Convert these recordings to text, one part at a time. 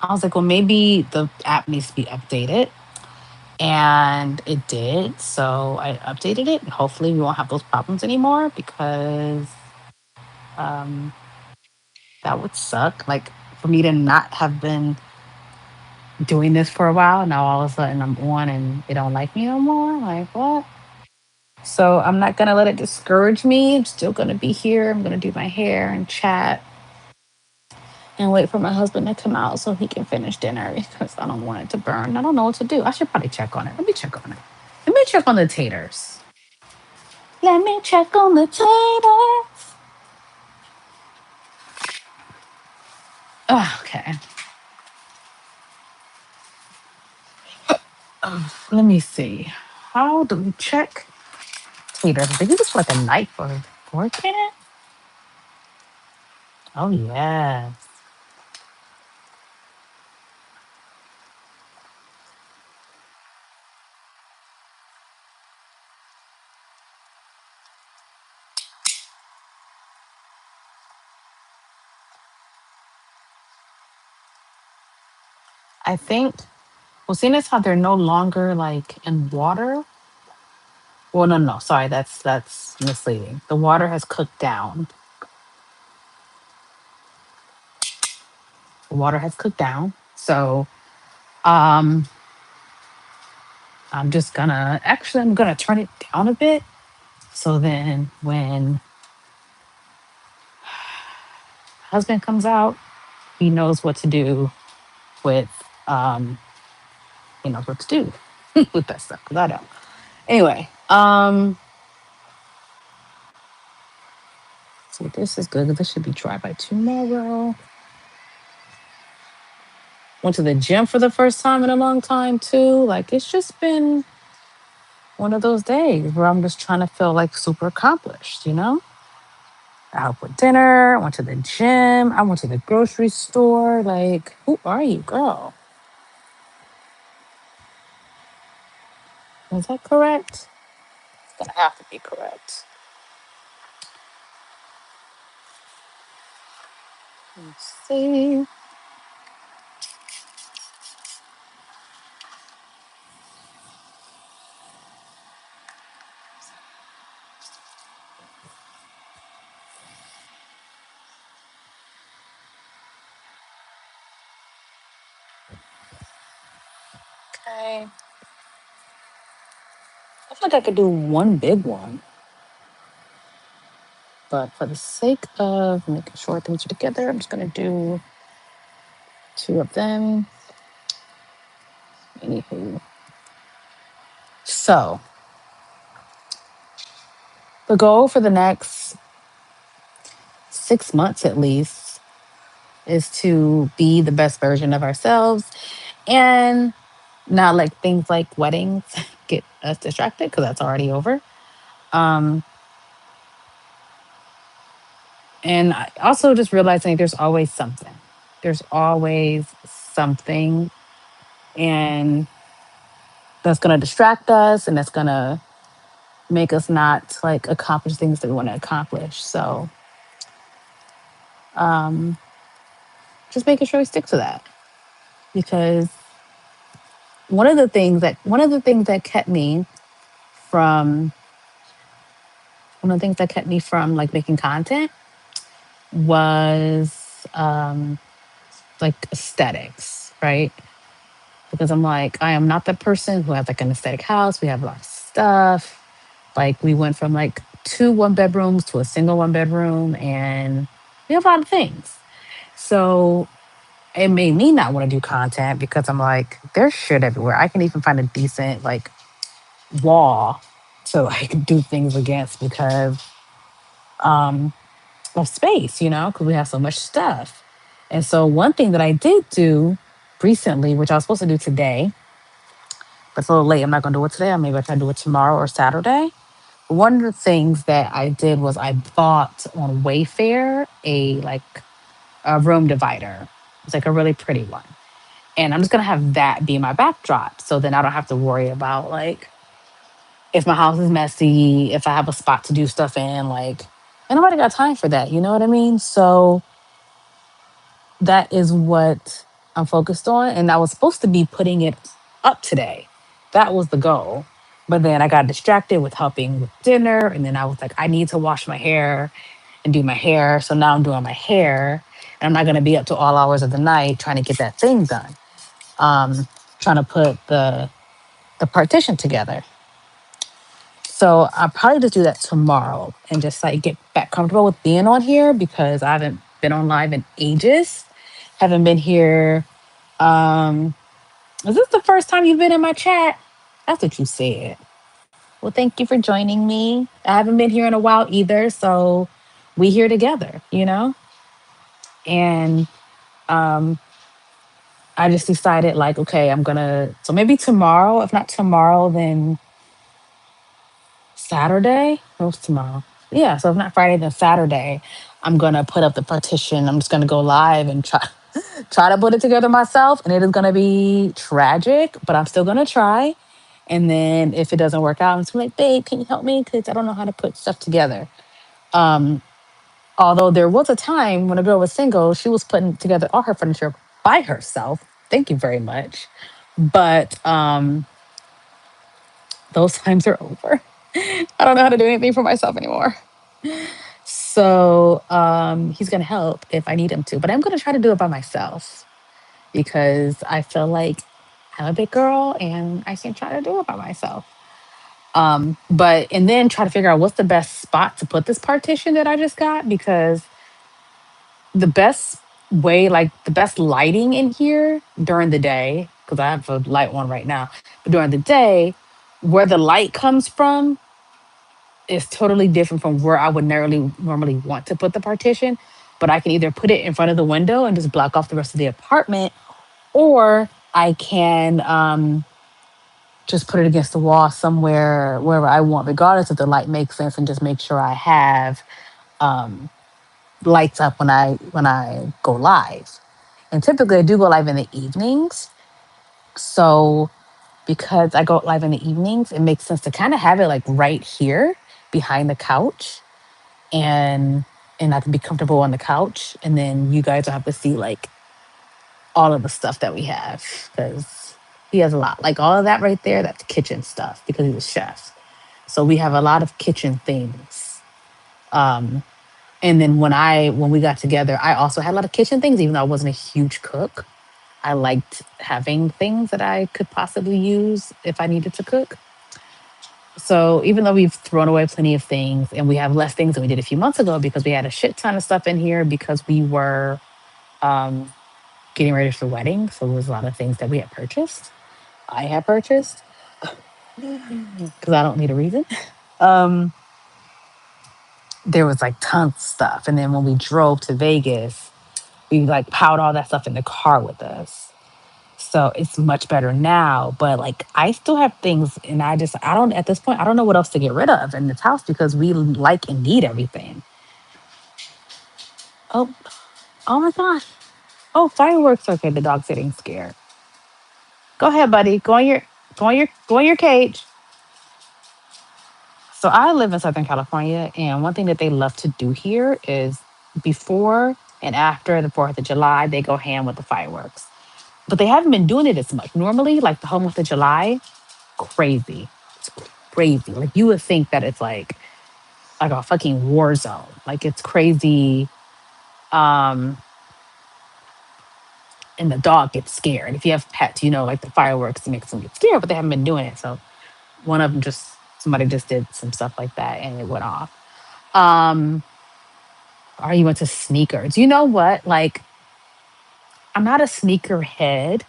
I was like, well, maybe the app needs to be updated. And it did. So I updated it. And hopefully we won't have those problems anymore because um, that would suck. Like for me to not have been doing this for a while. Now all of a sudden I'm on and they don't like me no more. Like what? So I'm not gonna let it discourage me. I'm still gonna be here. I'm gonna do my hair and chat and wait for my husband to come out so he can finish dinner because I don't want it to burn. I don't know what to do. I should probably check on it. Let me check on it. Let me check on the taters. Let me check on the taters. Oh, okay. Let me see. How do we check taters? They use like a knife or a fork in it. Oh yes. I think. Well, seeing as how they're no longer like in water. Well, no, no, sorry, that's misleading. The water has cooked down. The water has cooked down. So, um, I'm gonna turn it down a bit. So then, when husband comes out, he knows what to do with, um, he knows what to do with that stuff because I don't. Anyway, so this is good. This should be dry by tomorrow. Went to the gym for the first time in a long time too. Like it's just been one of those days where I'm just trying to feel like super accomplished, you know? I helped with dinner, I went to the gym, I went to the grocery store. Like, who are you, girl? Is that correct? It's gonna have to be correct. Let's see. Okay. I feel like I could do one big one, but for the sake of making sure things are together, I'm just gonna do two of them. Anywho. So the goal for the next 6 months at least is to be the best version of ourselves and not let things like weddings get us distracted because that's already over. Um, and I also just realizing there's always something. There's always something, and that's going to distract us and that's going to make us not like accomplish things that we want to accomplish. So, um, just making sure we stick to that because one of the things that kept me from one of the things that kept me from like making content was like aesthetics, right? Because I'm like, I am not the person who has like an aesthetic house. We have a lot of stuff. Like we went from like two one bedrooms to a single one bedroom and we have a lot of things. So it made me not want to do content because I'm like, there's shit everywhere. I can even find a decent like wall to like do things against because um of space, because we have so much stuff. And so one thing that I did do recently, which I was supposed to do today, but it's a little late. I'm not gonna do it today. Maybe I try to do it tomorrow or Saturday. One of the things that I did was I bought on Wayfair a room divider. It's like a really pretty one. And I'm just gonna have that be my backdrop. So then I don't have to worry about like if my house is messy, if I have a spot to do stuff in, like and nobody got time for that, you know what I mean? So that is what I'm focused on. And I was supposed to be putting it up today. That was the goal. But then I got distracted with helping with dinner. And then I was like, I need to wash my hair and do my hair. So now I'm doing my hair. And I'm not going to be up to all hours of the night trying to get that thing done. Um, Trying to put the partition together. So I'll probably just do that tomorrow and just like get back comfortable with being on here because I haven't been on live in ages. Haven't been here. Um, is this the first time you've been in my chat? That's what you said. Well, thank you for joining me. I haven't been here in a while either, so we here together, you know? And um I just decided like, okay, I'm gonna so maybe tomorrow, if not tomorrow, then Saturday. What's tomorrow? Yeah, so if not Friday, then Saturday, I'm gonna put up the partition. I'm just gonna go live and try to put it together myself. And it is gonna be tragic, but I'm still gonna try. And then if it doesn't work out, I'm just like, babe, can you help me? Because I don't know how to put stuff together. Um, Although there was a time when a girl was single, she was putting together all her furniture by herself. Thank you very much. But those times are over. I don't know how to do anything for myself anymore. So he's gonna help if I need him to, but I'm gonna try to do it by myself because I feel like I'm a big girl and I can try to do it by myself. But and then try to figure out what's the best spot to put this partition that I just got because the best way, like the best lighting in here during the day, because I have a light on right now, but during the day, where the light comes from is totally different from where I would normally want to put the partition. But I can either put it in front of the window and just block off the rest of the apartment, or I can just put it against the wall somewhere wherever I want, regardless if the light makes sense, and just make sure I have um, lights up when I go live. And typically I do go live in the evenings. So because I go live in the evenings, it makes sense to kind of have it like right here behind the couch and I can be comfortable on the couch. And then you guys will have to see like all of the stuff that we have because he has a lot. Like all of that right there, that's kitchen stuff because he's a chef. So we have a lot of kitchen things. Um, and then when we got together, I also had a lot of kitchen things, even though I wasn't a huge cook. I liked having things that I could possibly use if I needed to cook. So even though we've thrown away plenty of things and we have less things than we did a few months ago because we had a shit ton of stuff in here because we were um, getting ready for the wedding. So there was a lot of things that we had purchased. I had purchased because I don't need a reason. Um, there was like tons of stuff. And then when we drove to Vegas, we like piled all that stuff in the car with us. So it's much better now. But like I still have things and I don't at this point, I don't know what else to get rid of in this house because we like and need everything. Oh, oh my gosh. Oh, fireworks. Okay, the dog's getting scared. Go ahead, buddy. Go in your cage. So I live in Southern California, and one thing that they love to do here is before and after the 4th of July, they go ham with the fireworks. But they haven't been doing it as much. Normally, like the whole month of July, crazy. It's crazy. Like you would think that it's like a fucking war zone. Like it's crazy. Um, and the dog gets scared. If you have pets, you know, like the fireworks makes them get scared, but they haven't been doing it. So one of them just somebody just did some stuff like that and it went off. Um, or you went to sneakers. You know what? Like I'm not a sneaker head.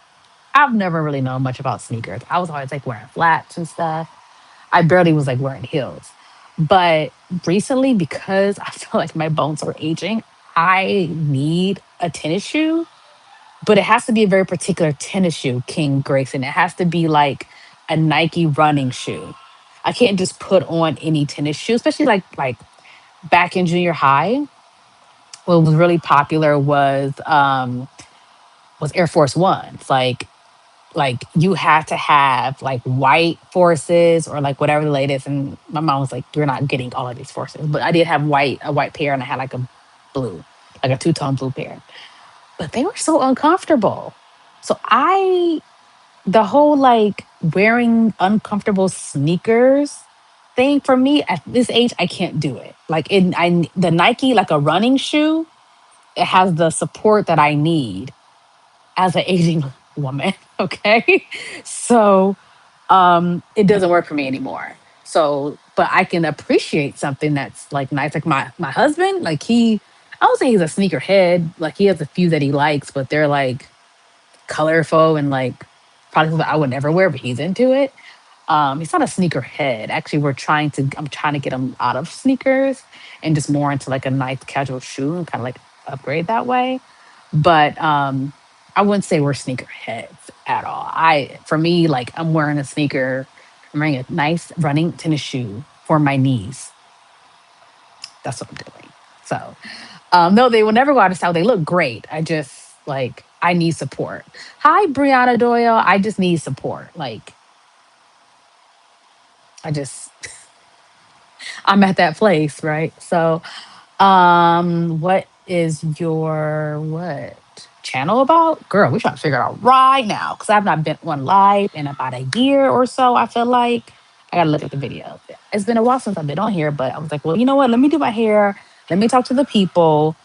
I've never really known much about sneakers. I was always like wearing flats and stuff. I barely was like wearing heels. But recently, because I feel like my bones are aging, I need a tennis shoe, but it has to be a very particular tennis shoe, King Grayson. It has to be like a Nike running shoe. I can't just put on any tennis shoe, especially like back in junior high. What was really popular was Air Force Ones. Like you had to have like white forces or like whatever the latest. And my mom was like, "You're not getting all of these forces," but I did have a white pair, and I had like a blue, like a two-tone blue pair. But they were so uncomfortable. So the whole like wearing uncomfortable sneakers thing for me at this age, I can't do it. Like the Nike, like a running shoe, it has the support that I need as an aging woman. Okay. So it doesn't work for me anymore. So but I can appreciate something that's like nice. Like my husband, like I don't say he's a sneakerhead. Like he has a few that he likes, but they're like colorful and like probably something I would never wear, but he's into it. He's not a sneaker head. Actually, I'm trying to get him out of sneakers and just more into like a nice casual shoe and kind of like upgrade that way. But I wouldn't say we're sneaker heads at all. For me, like I'm wearing a nice running tennis shoe for my knees. That's what I'm doing. So no, they will never go out of style. They look great. I just like I need support. Hi, Brianna Doyle. I just need support. Like I just I'm at that place, right? So, what is your what channel about? Girl, we trying to figure it out right now because I've not been on live in about a year or so. I feel like I gotta look at the video. It's been a while since I've been on here, but I was like, well, you know what? Let me do my hair. Let me talk to the people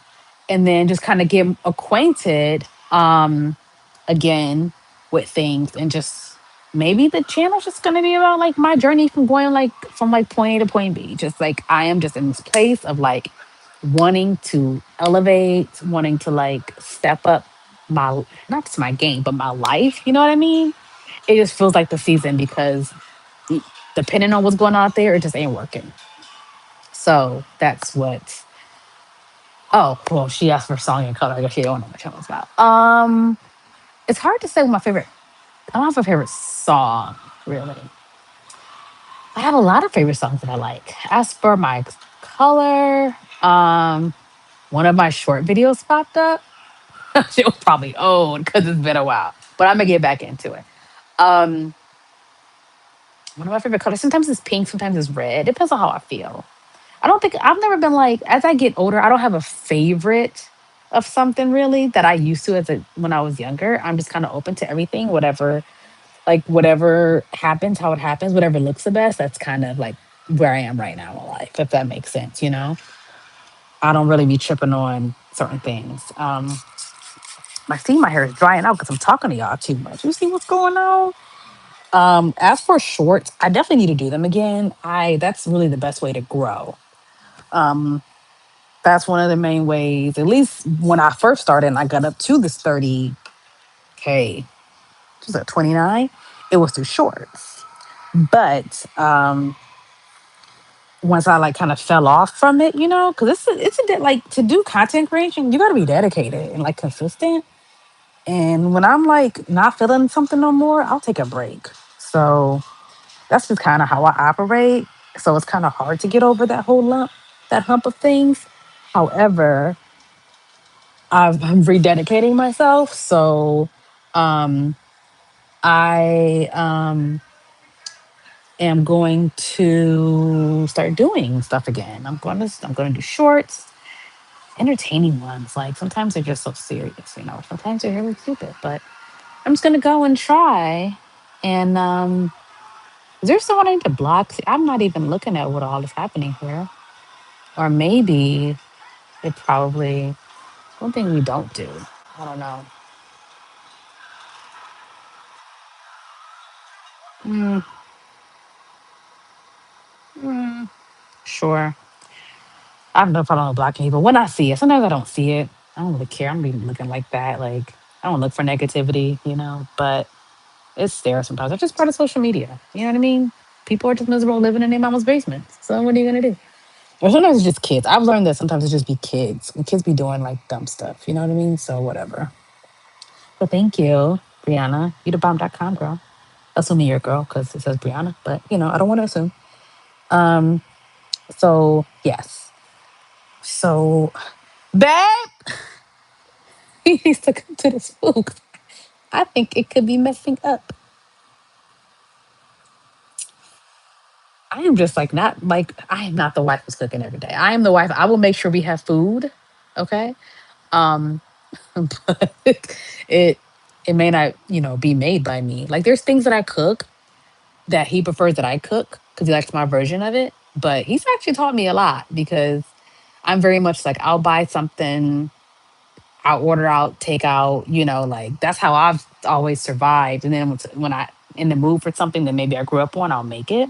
and then just kind of get acquainted again with things and just maybe the channel's just gonna be about like my journey from going like from like point A to point B. Just like I am just in this place of like wanting to elevate, wanting to like step up my not just my game, but my life. You know what I mean? It just feels like the season because depending on what's going on out there, it just ain't working. So that's what. Oh, well, she asked for a song and color. I guess she don't know what channel it's about. It's hard to say what my favorite. I don't have a favorite song, really. I have a lot of favorite songs that I like. As for my color, one of my short videos popped up. It was probably old because it's been a while, but I'm gonna get back into it. Um, One of my favorite colors. Sometimes it's pink, sometimes it's red. Depends on how I feel. I don't think I've never been like as I get older. I don't have a favorite of something really that I used to when I was younger. I'm just kind of open to everything, whatever happens, how it happens, whatever looks the best. That's kind of like where I am right now in life, if that makes sense. I don't really be tripping on certain things. I see my hair is drying out because I'm talking to y'all too much. You see what's going on? As for shorts, I definitely need to do them again. I That's really the best way to grow. Um, that's one of the main ways. At least when I first started, and I got up to this 30K, was that 29? It was through shorts. But once I like kind of fell off from it, because like to do content creation, you got to be dedicated and like consistent. And when I'm like not feeling something no more, I'll take a break. So that's just kind of how I operate. So it's kind of hard to get over that hump of things. However, I'm rededicating myself. So um, I am going to start doing stuff again. I'm going to do shorts, entertaining ones. Like sometimes they're just so serious. Sometimes they're really stupid, but I'm just gonna go and try. And is there someone I need to block? See, I'm not even looking at what all is happening here. Or maybe it probably one thing we don't do. I don't know. Mm, mm, sure. I have no problem with blocking people. When I see it, sometimes I don't see it. I don't really care. I'm be looking like that. Like I don't look for negativity. But it's there sometimes. It's just part of social media. You know what I mean? People are just miserable living in their mama's basements. So what are you gonna do? Or sometimes it's just kids. I've learned that sometimes it's just be kids. And kids be doing like dumb stuff. You know what I mean? So whatever. But thank you, Brianna. You the bomb.com girl. Assuming you're a girl because it says Brianna, but I don't want to assume. Um, so yes. So babe, he needs to come to this food. I think it could be messing up. I am just like not like I am not the wife who's cooking every day. I am the wife. I will make sure we have food. Okay. Um, but it it may not, be made by me. Like there's things that I cook that he prefers that I cook because he likes my version of it. But he's actually taught me a lot because I'm very much like I'll buy something, I'll order out, take out, like that's how I've always survived. And then when I in the mood for something that maybe I grew up on, I'll make it.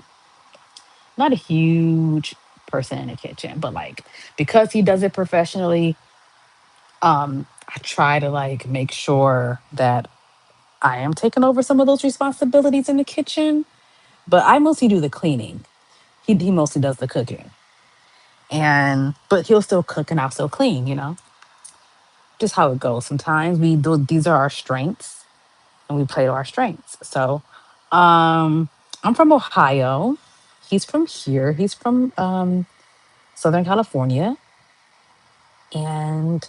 Not a huge person in the kitchen, but like because he does it professionally, I try to like make sure that I am taking over some of those responsibilities in the kitchen. But I mostly do the cleaning. He mostly does the cooking. And but he'll still cook and I'll still clean. Just how it goes. Sometimes we do these are our strengths and we play to our strengths. So I'm from Ohio. He's from here. He's from Southern California. And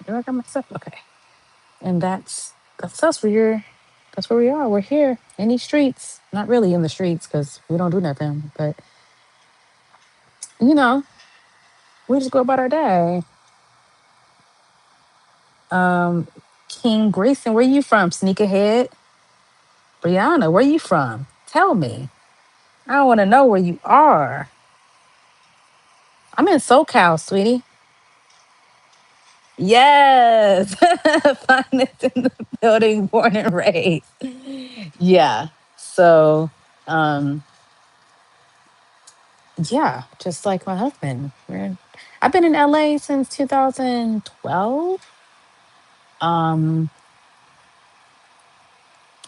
there I got my stuff. Okay. And that's us. That's where we are. We're here in these streets. Not really in the streets because we don't do nothing, but you know, we just go about our day. Um, King Grayson, where you from? Sneakerhead. Brianna, where you from? Tell me. I want to know where you are. I'm in SoCal, sweetie. Yes. Finest in the building, born and raised. Yeah. So, um, yeah, just like my husband. I've been in LA since 2012. Um,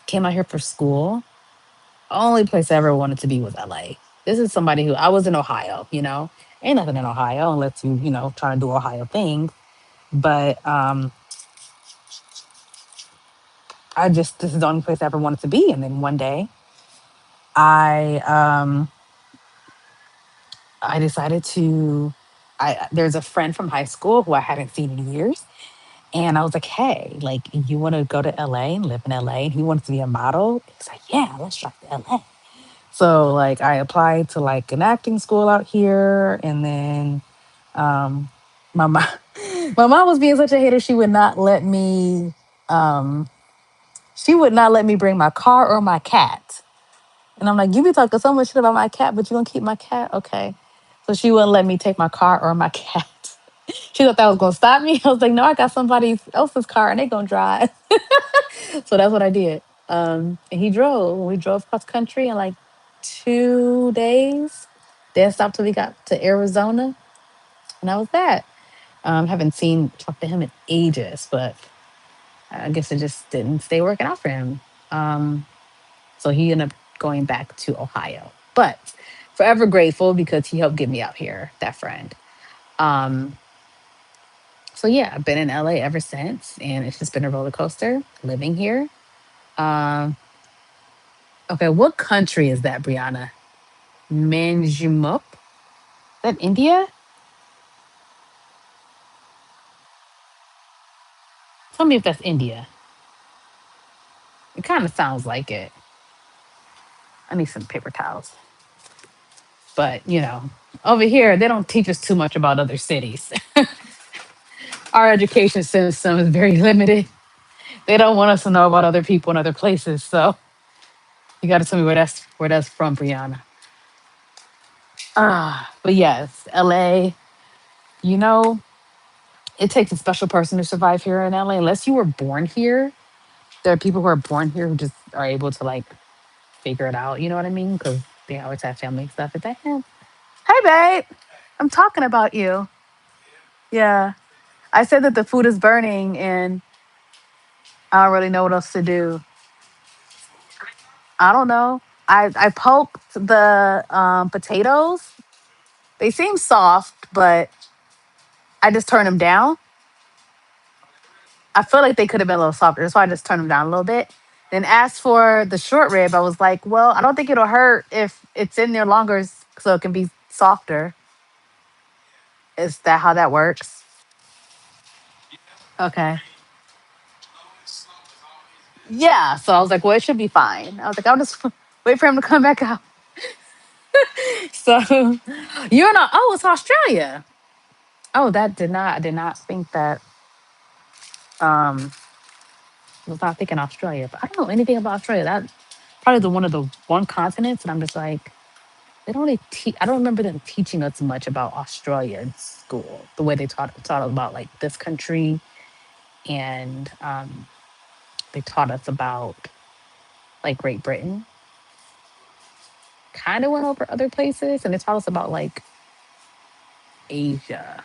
Came out here for school. Only place I ever wanted to be was LA. This is somebody who I was in Ohio. Ain't nothing in Ohio unless you trying to do Ohio things. But this is the only place I ever wanted to be. And then one day I I decided to I there's a friend from high school who I hadn't seen in years. And I was like, hey, like you want to go to LA and live in LA? And he wanted to be a model. He's like, yeah, let's drive to LA. So like I applied to like an acting school out here, and then um, my mom, my mom was being such a hater. Um, she would not let me bring my car or my cat. And I'm like, you be talking so much shit about my cat, but you gonna keep my cat, okay? So she wouldn't let me take my car or my cat. She thought that was gonna stop me. I was like, no, I got somebody else's car and they gonna drive. So that's what I did. And he drove. We drove cross country in like 2 days. Then stopped till we got to Arizona, and that was that. Haven't seen talked to him in ages, but I guess it just didn't stay working out for him. Um, so he ended up going back to Ohio, but forever grateful because he helped get me out here. That friend. Um, so yeah, I've been in LA ever since, and it's just been a roller coaster living here. Um, okay, what country is that, Brianna? Manjimuk? Is that India? Tell me if that's India. It kind of sounds like it. I need some paper towels. But, over here, they don't teach us too much about other cities. Our education system is very limited. They don't want us to know about other people in other places. So you got to tell me where that's from, Brianna. But yes, LA, you know, it takes a special person to survive here in LA. Unless you were born here, there are people who are born here who just are able to like figure it out. You know what I mean? Because they always have family and stuff. It's like, hey, babe, I'm talking about you. Yeah. I said that the food is burning and I don't really know what else to do. I don't know. I poked the potatoes. They seem soft, but I just turned them down. I feel like they could have been a little softer, so I just turned them down a little bit. Then as for the short rib, I was like, well, I don't think it'll hurt if it's in there longer, so it can be softer. Is that how that works? Okay. Yeah. So I was like, well, it should be fine. I was like, I'll just wait for him to come back out. So you're not. Oh, it's Australia. Oh, I did not think that. Um, I was not thinking Australia, but I don't know anything about Australia. That probably the one of the one continents, and I'm just like, they don't really teach. I don't remember them teaching us much about Australia in school. The way they taught us about like this country, and they taught us about like Great Britain. Kind of went over other places, and they taught us about like Asia.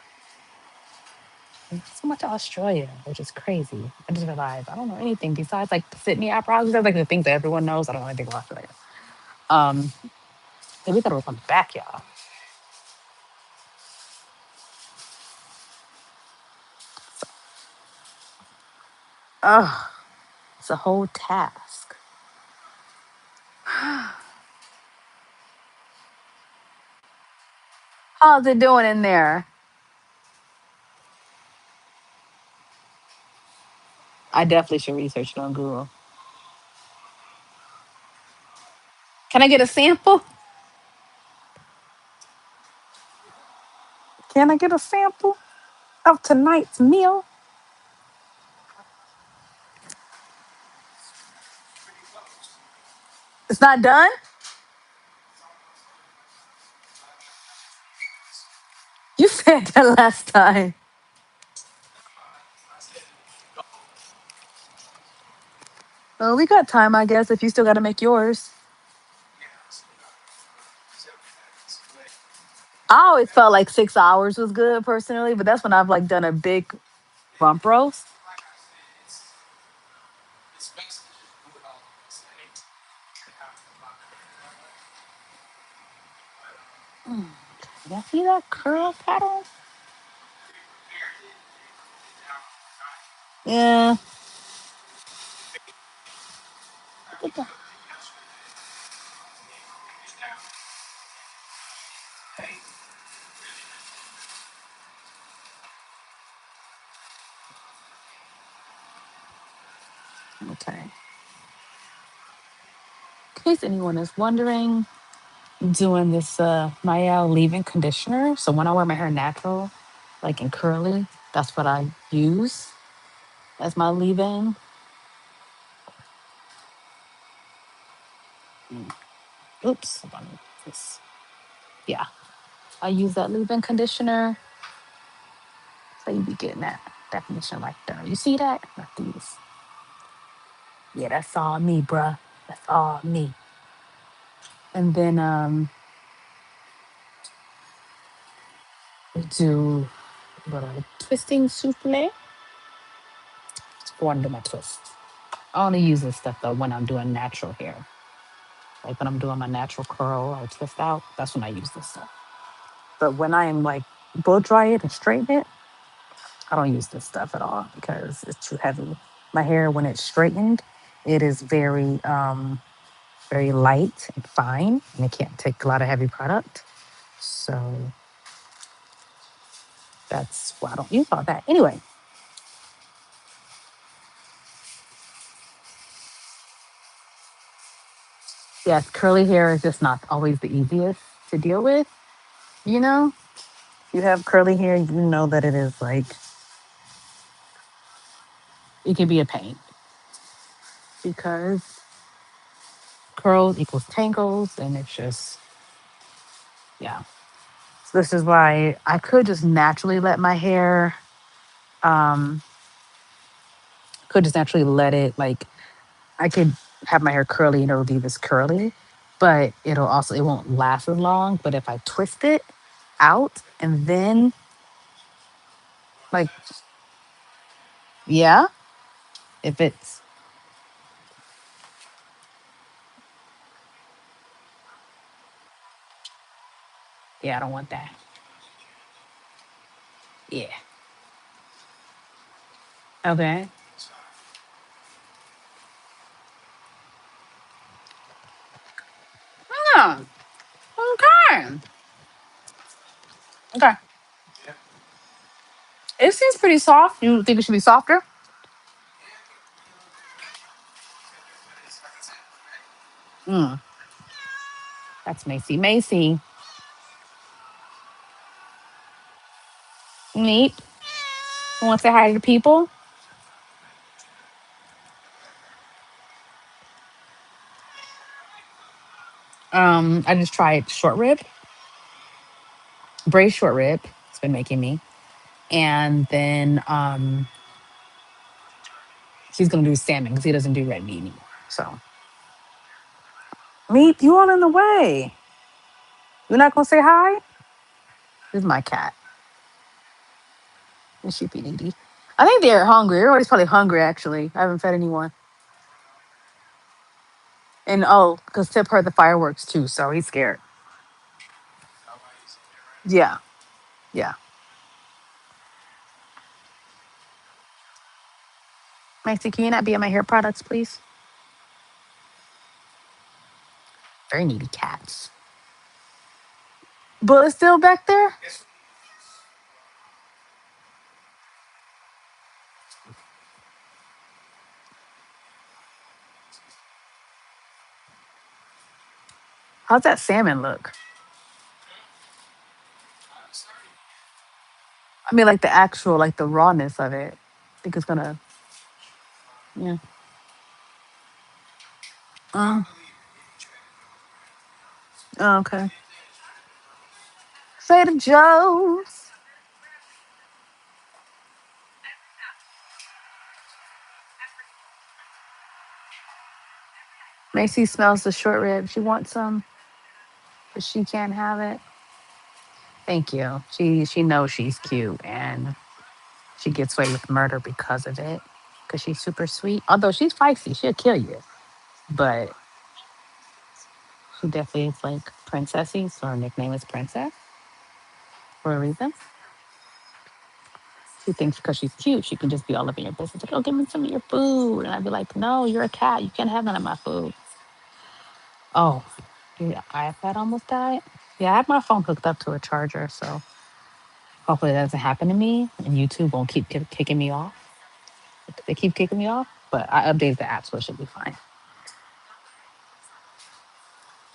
Not so much Australia, which is crazy. I just realized I don't know anything besides like the Sydney Opera House. That's like the things that everyone knows. I don't know anything about Australia. Um, hey, we thought it was on the back, y'all. Ugh, it's a whole task. How's it doing in there? I definitely should research it on Google. Can I get a sample? Can I get a sample of tonight's meal? It's not done? You said that last time. Well, we got time, I guess, if you still got to make yours. I always felt like 6 hours was good personally, but that's when I've like done a big bump roast. Mm. You see that curl pattern? Yeah. What the- Okay. In case anyone is wondering, I'm doing this Maya leave-in conditioner. So when I wear my hair natural, like in curly, that's what I use as my leave-in. Mm. Oops. Hold on. This- Yeah. I use that leave-in conditioner. So you be getting that definition right there. You see that? Not these. Yeah, that's all me, bruh. That's all me. And then we do what a twisting souffle. It's go under my twist. I only use this stuff though when I'm doing natural hair. Like when I'm doing my natural curl or twist out, that's when I use this stuff. But when I am like blow dry it and straighten it, I don't use this stuff at all because it's too heavy. My hair, when it's straightened, it is very light and fine, and it can't take a lot of heavy product. So that's why I don't use all that. Anyway, yes, curly hair is just not always the easiest to deal with. You know, you have curly hair, you know that it is like it can be a pain because curls equals tangles, and it's just yeah. So this is why I could just naturally let my hair um could just naturally let it like I could have my hair curly and it'll be this curly, but it won't last as long. But if I twist it out and then like yeah, if it's yeah, I don't want that. Yeah. Okay. Yeah. Okay. Okay. It seems pretty soft. You think it should be softer? Mm, that's Macy. Macy, neat. You want to say hi to the people? I just tried short rib, braised short rib. It's been making me. And then he's gonna do salmon because he doesn't do red meat anymore. So meat, you all in the way. You're not gonna say hi? This is my cat. And she be needy. I think they're hungry. Everybody's probably hungry actually. I haven't fed anyone. And oh, because Tip heard the fireworks too, so he's scared. Yeah, yeah. Maxie, can you not be in my hair products, please? Very needy cats. Bullet's still back there? How's that salmon look? I mean, like the actual, like the rawness of it. I think it's gonna, yeah. Oh, oh, okay. Trader Joe's. Macy smells the short rib. She wants some, but she can't have it. Thank you. She knows she's cute and she gets away with murder because of it. Because she's super sweet. Although she's feisty, she'll kill you. But she definitely is like princessy, so her nickname is Princess for a reason. She thinks because she's cute, she can just be all up in your business. Like, oh, give me some of your food. And I'd be like, no, you're a cat. You can't have none of my food. Oh, your iPad almost died? Yeah, I have my phone hooked up to a charger, so hopefully that doesn't happen to me and YouTube won't keep kicking me off. They keep kicking me off, but I updated the app, so it should be fine.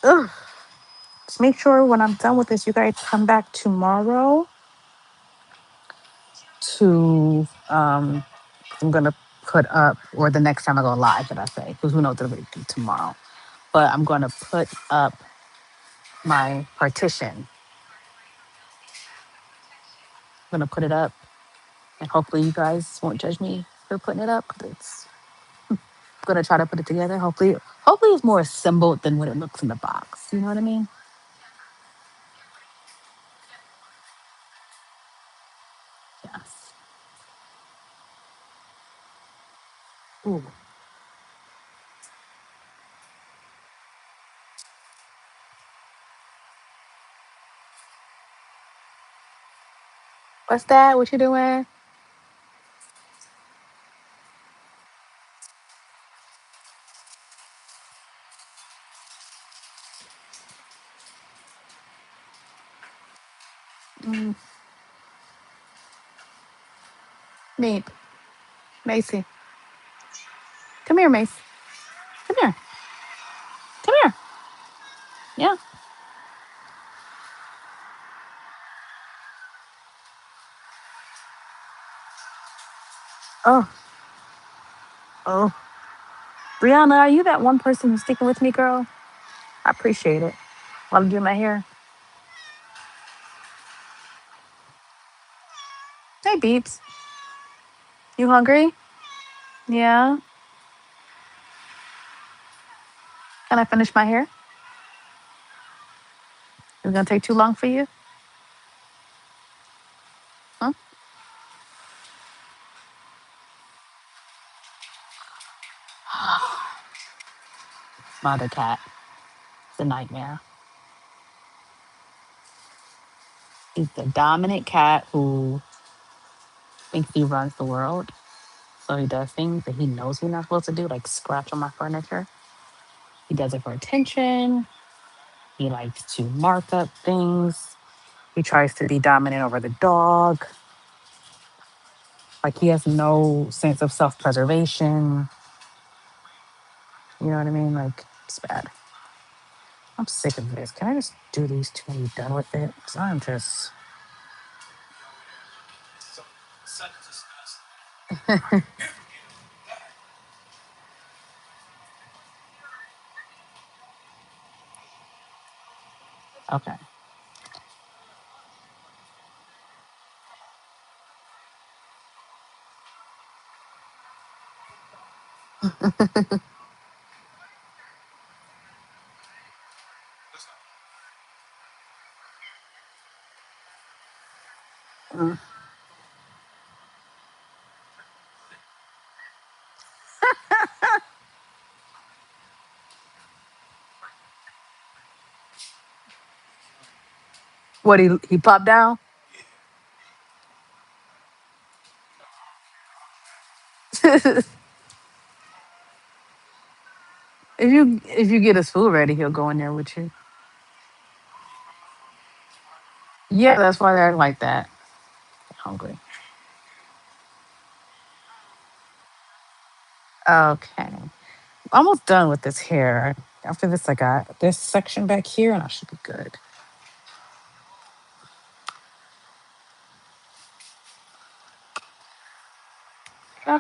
Ugh. Just make sure when I'm done with this, you guys come back tomorrow to I'm gonna put up, or the next time I go live, did I say? Because who knows what it'll be tomorrow. But I'm gonna put up my partition. I'm gonna put it up, and hopefully you guys won't judge me for putting it up. 'Cause it's I'm gonna try to put it together. Hopefully it's more assembled than what it looks in the box. You know what I mean? Yes. Ooh. What's that? What you doing? Mm, neat. Macy. Come here, Mace. Come here. Come here. Yeah. Oh. Oh. Brianna, are you that one person who's sticking with me, girl? I appreciate it. While I'm doing my hair. Hey, Beeps. You hungry? Yeah. Can I finish my hair? Is it gonna take too long for you? Huh? Mother cat. It's a nightmare. He's the dominant cat who thinks he runs the world. So he does things that he knows he's not supposed to do, like scratch on my furniture. He does it for attention. He likes to mark up things. He tries to be dominant over the dog. Like he has no sense of self-preservation. You know what I mean? Like it's bad. I'm sick of this. Can I just do these two and be done with it? 'Cause I'm just Okay. Mm. What he popped down? If you get his food ready, he'll go in there with you. Yeah, that's why they're like that. Hungry. Okay. Almost done with this hair. After this, I got this section back here, and I should be good. Yeah.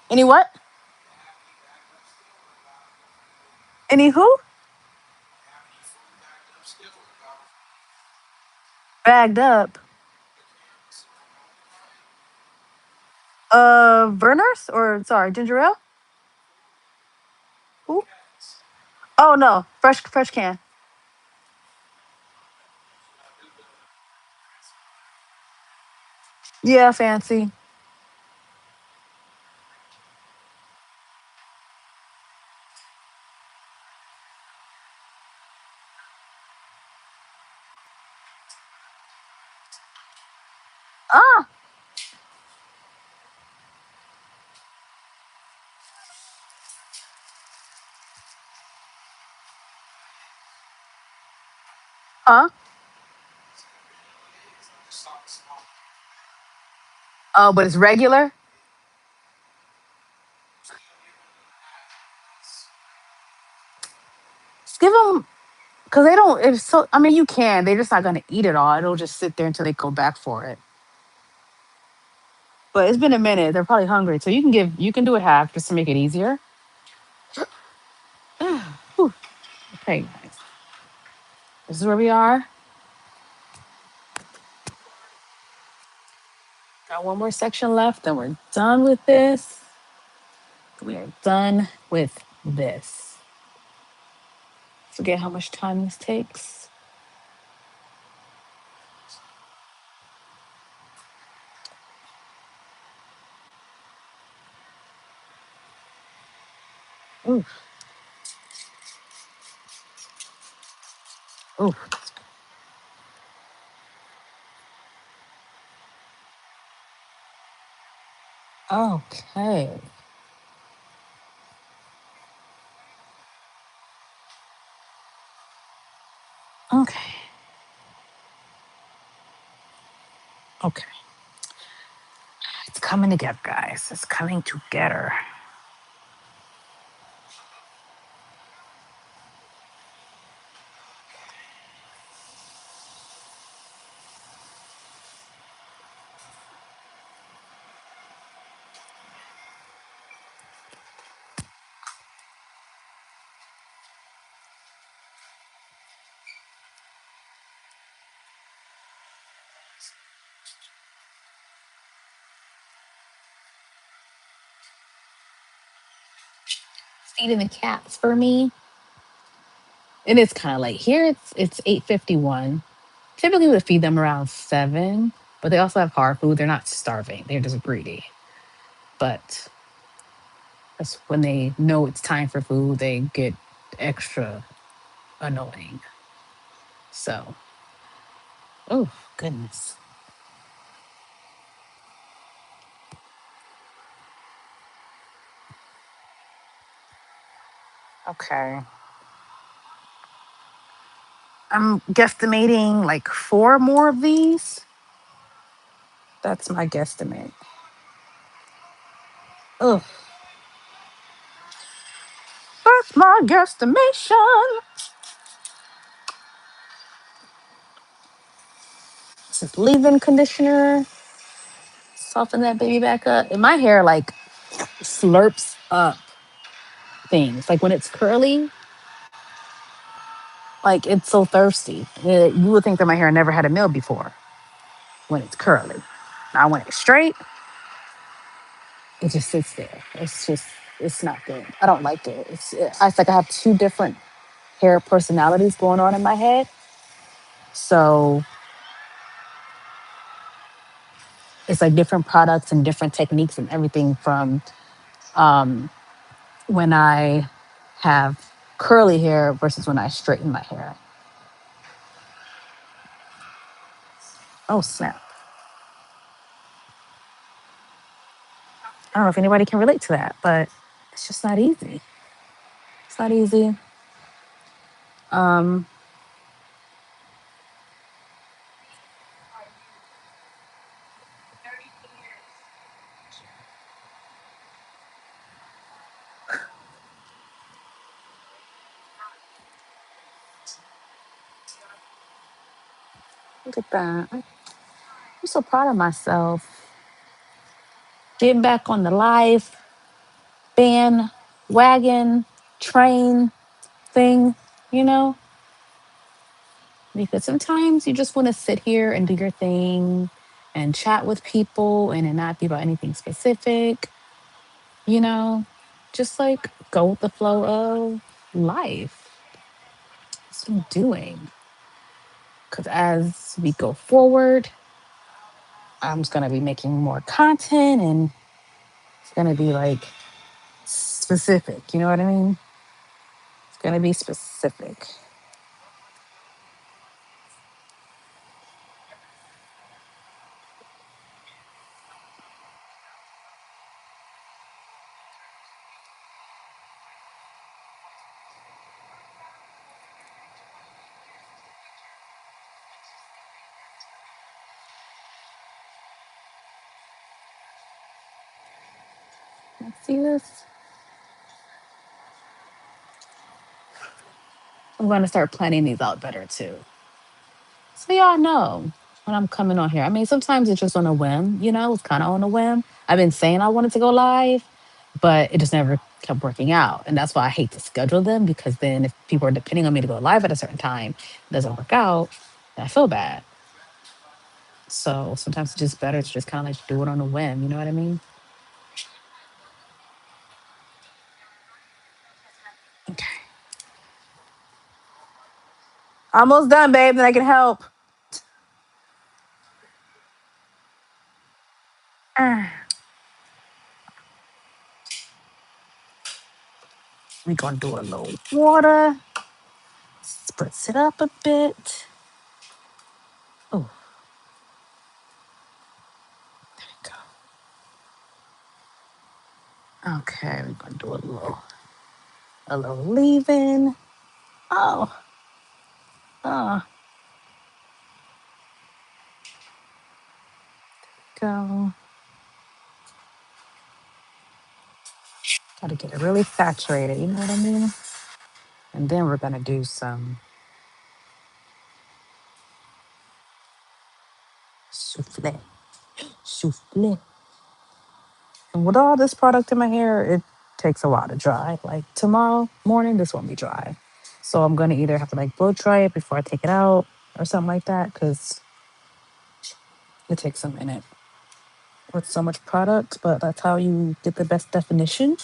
Any what? Any who? Bagged up. Verner's or sorry, ginger ale? Who? Oh no, fresh can. Yeah, fancy. Ah, huh? Oh, but it's regular. Just give them because they don't. It's so. I mean, you can. They're just not gonna eat it all. It'll just sit there until they go back for it. But it's been a minute. They're probably hungry, so you can do it half just to make it easier. Whew. Okay, guys, this is where we are. Got one more section left, and we're done with this. We are done with this. Forget how much time this takes. Ooh, ooh. Okay. Okay. Okay. It's coming together, guys. It's coming together. Feeding the cats for me. And it's kind of late. Here it's 8:51. Typically we would feed them around 7, but they also have hard food. They're not starving. They're just greedy. But that's when they know it's time for food, they get extra annoying. So, oh goodness. Okay. I'm guesstimating like 4 more of these. That's my guesstimate. Ugh. That's my guesstimation. This is leave-in conditioner. Soften that baby back up. And my hair like slurps up things. Like when it's curly, Like it's so thirsty. You would think that my hair never had a meal before when it's curly. Now when it's straight, it just sits there. It's not good. I don't like it. It's like I have two different hair personalities going on in my head. So it's like different products and different techniques and everything from um, when I have curly hair versus when I straighten my hair. Oh snap! I don't know if anybody can relate to that, but it's just not easy. It's not easy. Um, Look at that. I'm so proud of myself. Getting back on the live bandwagon train thing, you know? Because sometimes you just want to sit here and do your thing and chat with people and it not be about anything specific, you know? Just like go with the flow of life. That's what I'm doing. Because as we go forward, I'm just going to be making more content and it's going to be like specific. You know what I mean? It's going to be specific. Let's see this. I'm going to start planning these out better too. So y'all know when I'm coming on here. I mean, sometimes it's just on a whim, you know, it's kind of on a whim. I've been saying I wanted to go live, but it just never kept working out. And that's why I hate to schedule them because then if people are depending on me to go live at a certain time, it doesn't work out, then I feel bad. So sometimes it's just better to just kind of like do it on a whim, you know what I mean? Okay. Almost done, babe. Then I can help. We gonna do a little water, spritz it up a bit. Oh, there we go. Okay, we're gonna do a little leave-in. Oh, oh, go. Gotta get it really saturated. You know what I mean? And then we're gonna do some souffle, souffle. And with all this product in my hair, it takes a while to dry. Like tomorrow morning, this won't be dry. So I'm gonna either have to like blow dry it before I take it out or something like that because it takes a minute with so much product. But that's how you get the best definition.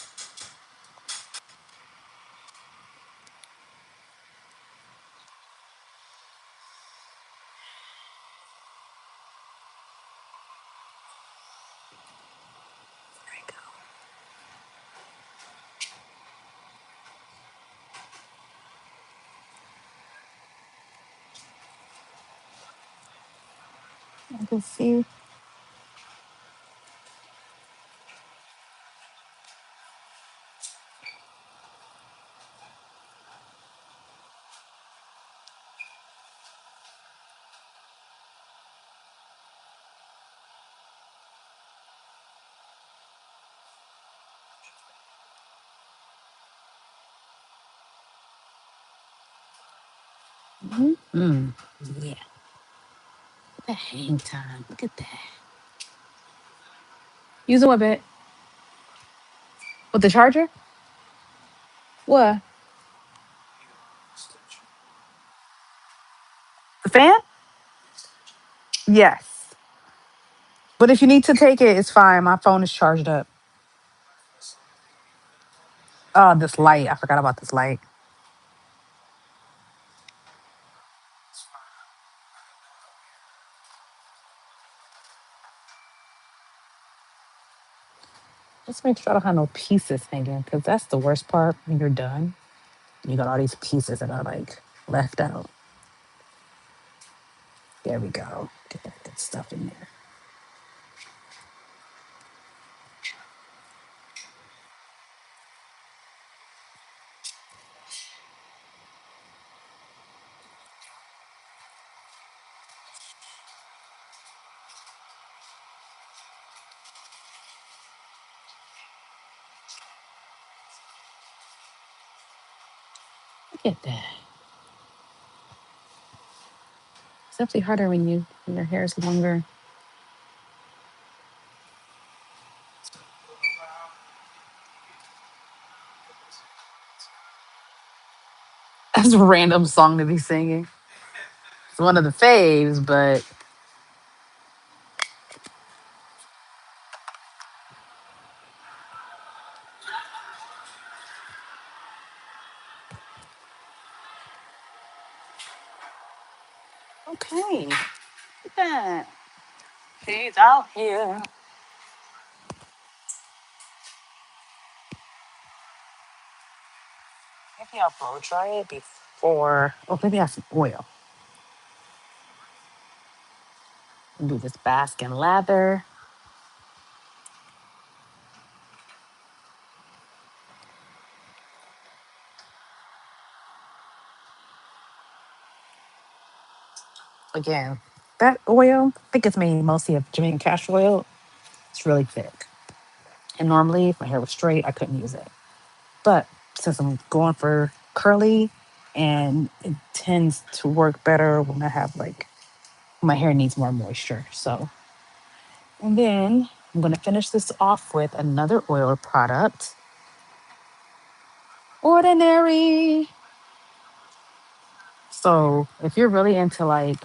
There you go. I can see. Mm, yeah, the hang time. Look at that. Using what bit? With the charger? What? fan? Yes. But if you need to take it, it's fine. My phone is charged up. Oh, this light. I forgot about this light. Let's make sure I don't have no pieces hanging because that's the worst part when you're done. You got all these pieces that are like left out. There we go. Get that good stuff in there. Look at that. It's definitely harder when your hair is longer. That's a random song to be singing. It's one of the faves, but okay. Look at that. She's out here. Maybe I'll blow dry it before. Oh, maybe I have some oil. Do this bask in lather. Again, that oil, I think it's made mostly of Jamaican castor oil. It's really thick. And normally, if my hair was straight, I couldn't use it. But since I'm going for curly, and it tends to work better when I have like my hair needs more moisture. So, and then I'm going to finish this off with another oil product, Ordinary. So, if you're really into like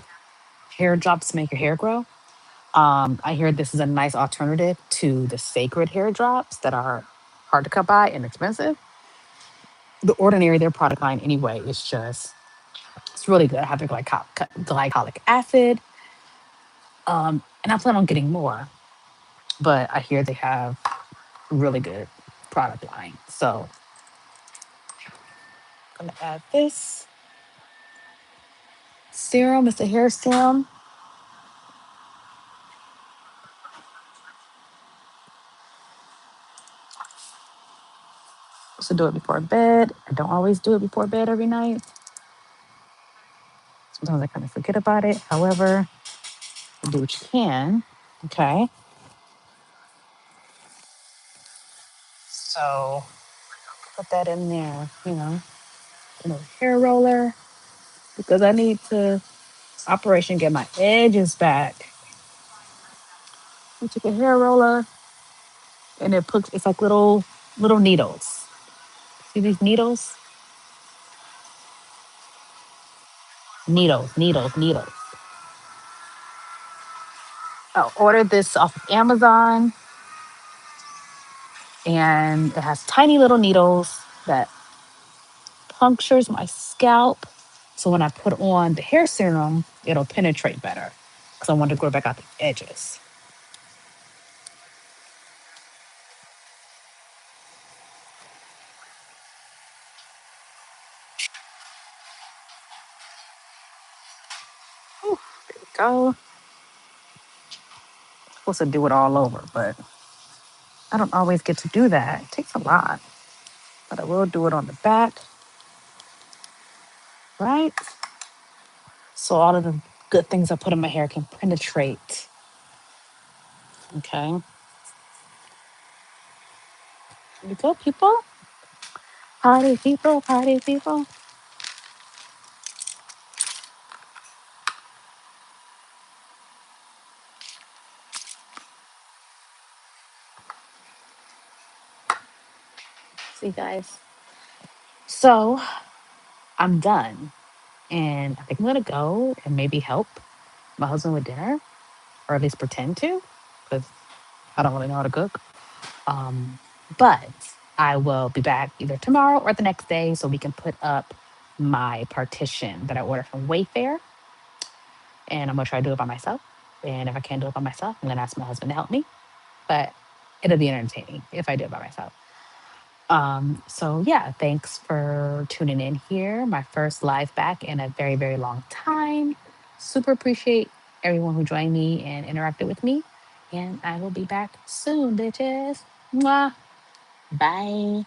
hair drops to make your hair grow, I hear this is a nice alternative to the sacred hair drops that are hard to come by and expensive. The Ordinary, their product line anyway, is just it's really good. I have the glycolic acid, and I plan on getting more. But I hear they have really good product line. So I'm gonna add this serum. It's a hair serum. So do it before bed. I don't always do it before bed every night. Sometimes I kind of forget about it. However, do what you can. Okay. So put that in there, a little hair roller because I need to operation get my edges back. I took a hair roller and it's like little needles. See these needles? Needles. I ordered this off of Amazon and it has tiny little needles that punctures my scalp. So when I put on the hair serum, it'll penetrate better because I want to grow back out the edges. Whew, there we go. Supposed to do it all over, but I don't always get to do that. It takes a lot, but I will do it on the back, right? So all of the good things I put in my hair can penetrate. Okay. Here we go, people. Party people, party people. See, guys. So I'm done. And I think I'm gonna go and maybe help my husband with dinner, or at least pretend to, because I don't really know how to cook. Um, but I will be back either tomorrow or the next day so we can put up my partition that I ordered from Wayfair. And I'm gonna try to do it by myself. And if I can't do it by myself, I'm gonna ask my husband to help me. But it'll be entertaining if I do it by myself. So yeah, thanks for tuning in here. My first live back in a very, very long time. Super appreciate everyone who joined me and interacted with me. And I will be back soon, bitches. Mwah. Bye.